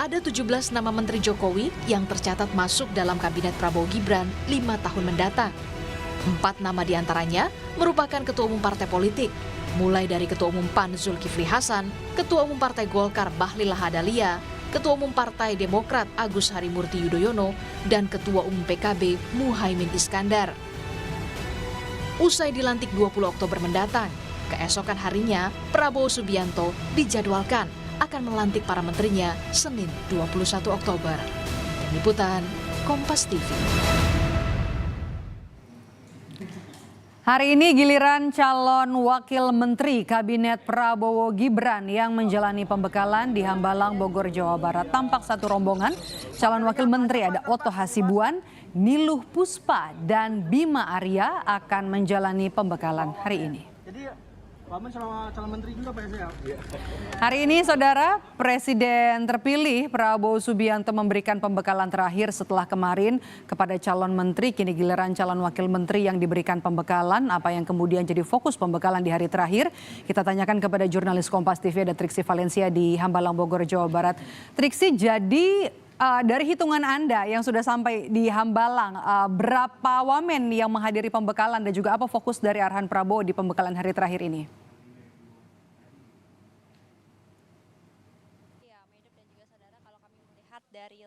Ada 17 nama Menteri Jokowi yang tercatat masuk dalam Kabinet Prabowo Gibran 5 tahun mendatang. 4 nama diantaranya merupakan Ketua Umum Partai Politik, mulai dari Ketua Umum PAN Zulkifli Hasan, Ketua Umum Partai Golkar Bahlil Lahadalia, Ketua Umum Partai Demokrat Agus Harimurti Yudhoyono, dan Ketua Umum PKB Muhaimin Iskandar. Usai dilantik 20 Oktober mendatang, keesokan harinya Prabowo Subianto dijadwalkan akan melantik para menterinya Senin 21 Oktober. Tim Liputan, Kompas TV. Hari ini giliran calon wakil menteri Kabinet Prabowo Gibran yang menjalani pembekalan di Hambalang, Bogor, Jawa Barat. Tampak satu rombongan calon wakil menteri ada Otto Hasibuan, Niluh Puspa, dan Bima Arya akan menjalani pembekalan hari ini. Paman sama calon menteri juga Pak ya? Hari ini saudara, Presiden terpilih Prabowo Subianto memberikan pembekalan terakhir setelah kemarin kepada calon menteri. Kini giliran calon wakil menteri yang diberikan pembekalan. Apa yang kemudian jadi fokus pembekalan di hari terakhir? Kita tanyakan kepada jurnalis Kompas TV ada Triksi Valencia di Hambalang, Bogor, Jawa Barat. Triksi, jadi dari hitungan Anda yang sudah sampai di Hambalang, berapa wamen yang menghadiri pembekalan dan juga apa fokus dari arahan Prabowo di pembekalan hari terakhir ini? Dari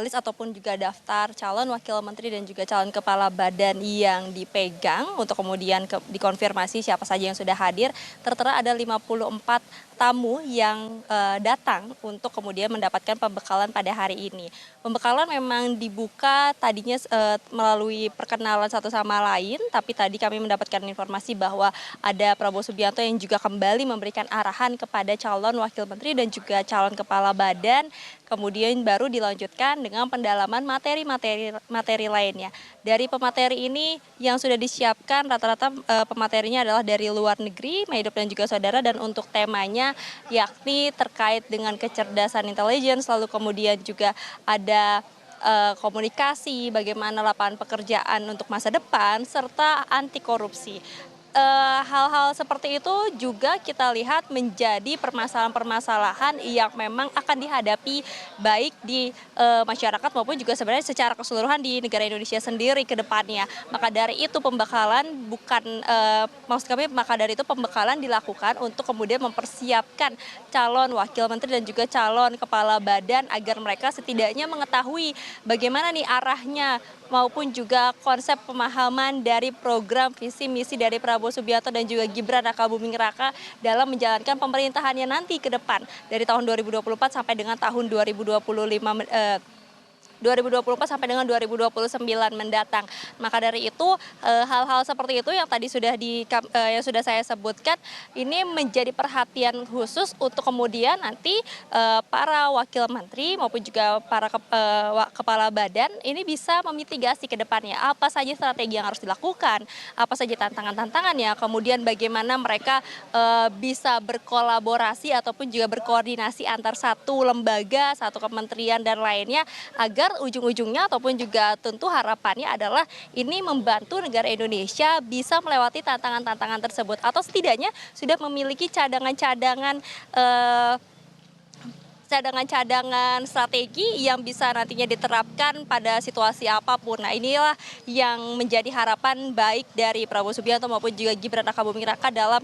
list ataupun juga daftar calon wakil menteri dan juga calon kepala badan yang dipegang untuk kemudian dikonfirmasi siapa saja yang sudah hadir, tertera ada 54 tamu yang datang untuk kemudian mendapatkan pembekalan pada hari ini. Pembekalan memang dibuka tadinya melalui perkenalan satu sama lain, tapi tadi kami mendapatkan informasi bahwa ada Prabowo Subianto yang juga kembali memberikan arahan kepada calon wakil menteri dan juga calon kepala badan. Kemudian baru dilanjutkan dengan pendalaman materi lainnya. Dari pemateri ini yang sudah disiapkan rata-rata pematerinya adalah dari luar negeri, Maidop dan juga saudara, dan untuk temanya yakni terkait dengan kecerdasan intelijen, lalu kemudian juga ada komunikasi, bagaimana lapangan pekerjaan untuk masa depan, serta anti korupsi. Hal-hal seperti itu juga kita lihat menjadi permasalahan-permasalahan yang memang akan dihadapi baik di masyarakat maupun juga sebenarnya secara keseluruhan di negara Indonesia sendiri ke depannya. Maka dari itu pembekalan pembekalan dilakukan untuk kemudian mempersiapkan calon wakil menteri dan juga calon kepala badan agar mereka setidaknya mengetahui bagaimana nih arahnya maupun juga konsep pemahaman dari program visi misi dari Prabowo Subianto dan juga Gibran Rakabuming Raka dalam menjalankan pemerintahannya nanti ke depan dari tahun 2024 sampai dengan tahun 2024 sampai dengan 2029 mendatang. Maka dari itu hal-hal seperti itu yang tadi yang sudah saya sebutkan ini menjadi perhatian khusus untuk kemudian nanti para wakil menteri maupun juga para kepala badan ini bisa memitigasi ke depannya apa saja strategi yang harus dilakukan, apa saja tantangan-tantangannya, kemudian bagaimana mereka bisa berkolaborasi ataupun juga berkoordinasi antar satu lembaga, satu kementerian dan lainnya agar ujung-ujungnya ataupun juga tentu harapannya adalah ini membantu negara Indonesia bisa melewati tantangan-tantangan tersebut atau setidaknya sudah memiliki cadangan-cadangan strategi yang bisa nantinya diterapkan pada situasi apapun. Nah, inilah yang menjadi harapan baik dari Prabowo Subianto maupun juga Gibran Rakabuming Raka dalam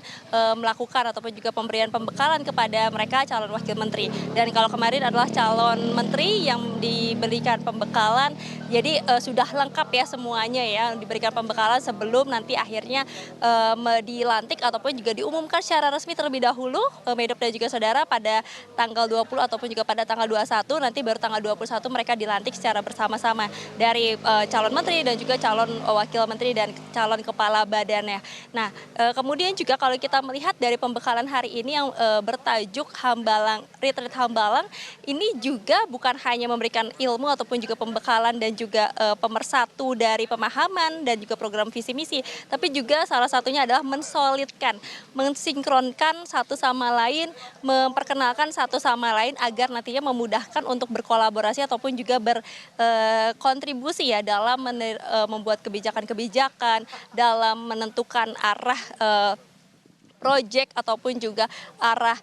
melakukan ataupun juga pemberian pembekalan kepada mereka calon wakil menteri. Dan kalau kemarin adalah calon menteri yang diberikan pembekalan, jadi sudah lengkap ya semuanya ya, diberikan pembekalan sebelum nanti akhirnya dilantik ataupun juga diumumkan secara resmi terlebih dahulu, Medop dan juga saudara pada tanggal 20 ataupun juga pada tanggal 21, nanti baru tanggal 21 mereka dilantik secara bersama-sama dari calon menteri dan juga calon wakil menteri dan calon kepala badannya. Nah, kemudian juga kalau kita melihat dari pembekalan hari ini yang bertajuk Retreat Hambalang, ini juga bukan hanya memberikan ilmu ataupun juga pembekalan dan juga pemersatu dari pemahaman dan juga program visi misi, tapi juga salah satunya adalah mensolidkan, mensinkronkan satu sama lain, memperkenalkan satu sama lain agar nantinya memudahkan untuk berkolaborasi ataupun juga berkontribusi ya dalam membuat kebijakan-kebijakan, dalam menentukan arah proyek ataupun juga arah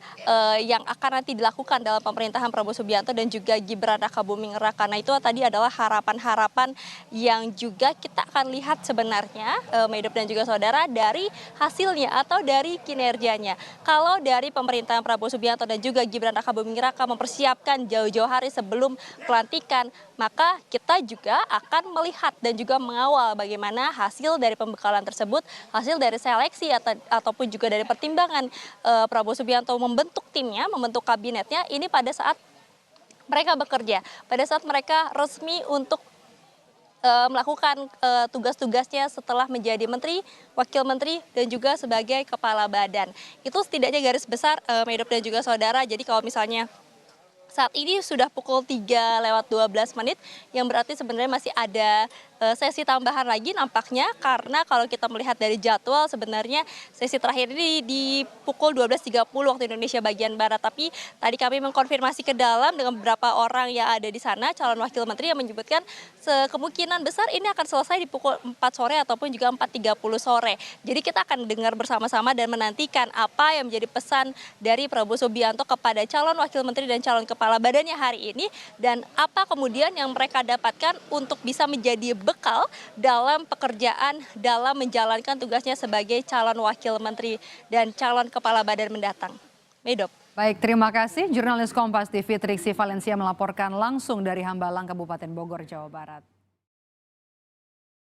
yang akan nanti dilakukan dalam pemerintahan Prabowo Subianto dan juga Gibran Rakabuming Raka. Nah, itu tadi adalah harapan-harapan yang juga kita akan lihat sebenarnya, Medop dan juga saudara, dari hasilnya atau dari kinerjanya. Kalau dari pemerintahan Prabowo Subianto dan juga Gibran Rakabuming Raka mempersiapkan jauh-jauh hari sebelum pelantikan, maka kita juga akan melihat dan juga mengawal bagaimana hasil dari pembekalan tersebut, hasil dari seleksi ataupun juga dari pertimbangan Prabowo Subianto membentuk timnya, membentuk kabinetnya, ini pada saat mereka bekerja, pada saat mereka resmi untuk melakukan tugas-tugasnya setelah menjadi menteri, wakil menteri, dan juga sebagai kepala badan. Itu setidaknya garis besar, Medop dan juga saudara. Jadi kalau misalnya saat ini sudah pukul 3:12, yang berarti sebenarnya masih ada sesi tambahan lagi nampaknya, karena kalau kita melihat dari jadwal sebenarnya sesi terakhir ini di pukul 12:30 waktu Indonesia bagian Barat. Tapi tadi kami mengkonfirmasi ke dalam dengan beberapa orang yang ada di sana, calon wakil menteri yang menyebutkan kemungkinan besar ini akan selesai di pukul 4 sore ataupun juga 4:30 sore. Jadi kita akan dengar bersama-sama dan menantikan apa yang menjadi pesan dari Prabowo Subianto kepada calon wakil menteri dan calon kepala badannya hari ini, dan apa kemudian yang mereka dapatkan untuk bisa menjadi bekal dalam pekerjaan dalam menjalankan tugasnya sebagai calon wakil menteri dan calon kepala badan mendatang. Medop. Baik, terima kasih. Jurnalis Kompas TV Triksi Valencia melaporkan langsung dari Hambalang, Kabupaten Bogor, Jawa Barat.